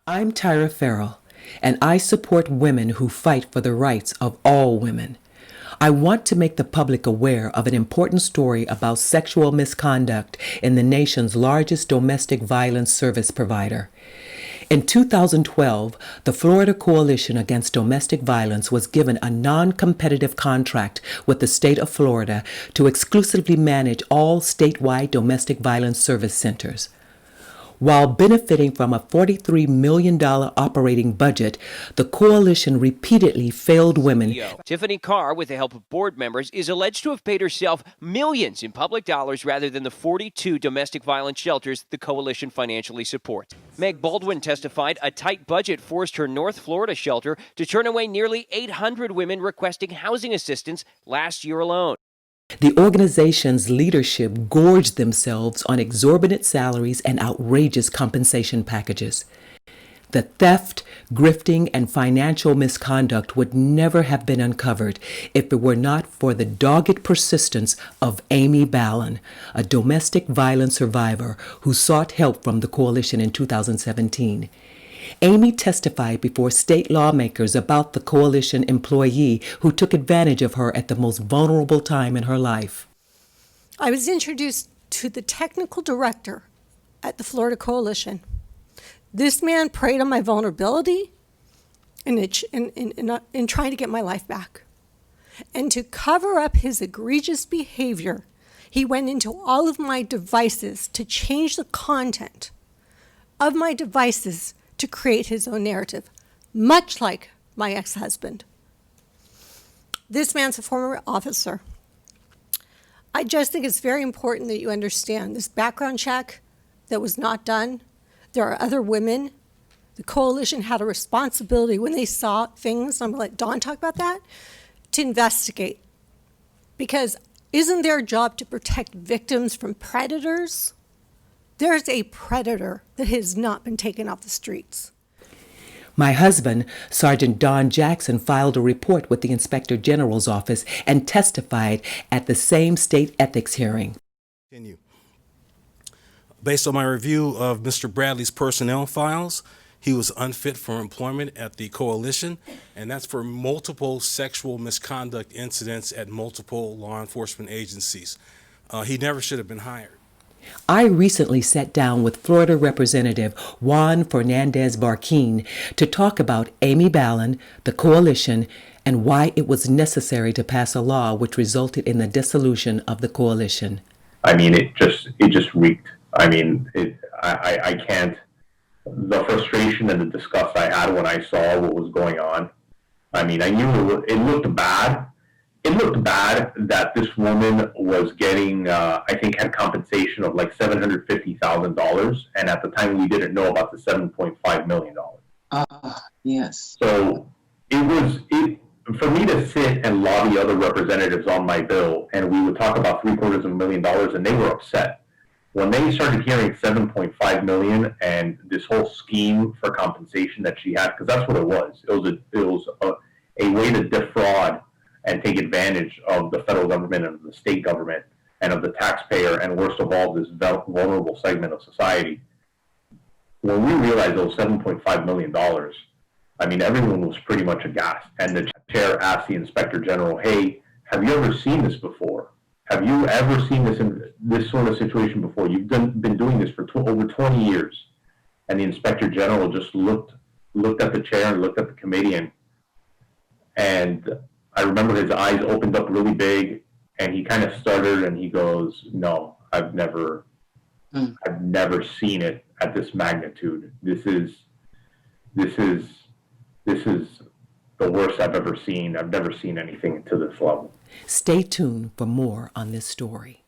I'm Tyra Farrell, and I support women who fight for the rights of all women. I want to make the public aware of an important story about sexual misconduct in the nation's largest domestic violence service provider. In 2012, the Florida Coalition Against Domestic Violence was given a non-competitive contract with the state of Florida to exclusively manage all statewide domestic violence service centers. While benefiting from a $43 million operating budget, the coalition repeatedly failed women. Tiffany Carr, with the help of board members, is alleged to have paid herself millions in public dollars rather than the 42 domestic violence shelters the coalition financially supports. Meg Baldwin testified a tight budget forced her North Florida shelter to turn away nearly 800 women requesting housing assistance last year alone. The organization's leadership gorged themselves on exorbitant salaries and outrageous compensation packages. The theft, grifting, and financial misconduct would never have been uncovered if it were not for the dogged persistence of Amy Ballon, a domestic violence survivor who sought help from the coalition in 2017. Amy testified before state lawmakers about the coalition employee who took advantage of her at the most vulnerable time in her life. I was introduced to the technical director at the Florida Coalition. This man preyed on my vulnerability in trying to get my life back. And to cover up his egregious behavior, he went into all of my devices to change the content of my devices to create his own narrative, much like my ex-husband. This man's a former officer. I just think it's very important that you understand this background check that was not done. There are other women. The coalition had a responsibility when they saw things, I'm gonna let Dawn talk about that, to investigate. Because isn't their job to protect victims from predators? There's a predator that has not been taken off the streets. My husband, Sergeant Don Jackson, filed a report with the Inspector General's office and testified at the same state ethics hearing. Based on my review of Mr. Bradley's personnel files, he was unfit for employment at the coalition, and that's for multiple sexual misconduct incidents at multiple law enforcement agencies. He never should have been hired. I recently sat down with Florida Representative Juan Fernandez Barquin to talk about Amy Ballon, the coalition, and why it was necessary to pass a law which resulted in the dissolution of the coalition. I mean, it just reeked. I mean, I can't. The frustration and the disgust I had when I saw what was going on. I mean, I knew it looked bad. It looked bad that this woman was getting, I think, had compensation of like $750,000, and at the time we didn't know about the $7.5 million. Yes. So it for me to sit and lobby other representatives on my bill, and we would talk about $750,000, and they were upset when they started hearing $7.5 million and this whole scheme for compensation that she had, because that's what it was. It was a way to defraud and take advantage of the federal government and of the state government and of the taxpayer, and worst of all, this vulnerable segment of society. When we realized it was $7.5 million, I mean, everyone was pretty much aghast. And the chair asked the Inspector General, hey, have you ever seen this before? Have you ever seen this sort of situation before? You've been doing this for over 20 years. And the Inspector General just looked at the chair and looked at the committee, and I remember his eyes opened up really big, and he kind of stuttered, and he goes, no, I've never seen it at this magnitude. This is the worst I've ever seen. I've never seen anything to this level. Stay tuned for more on this story.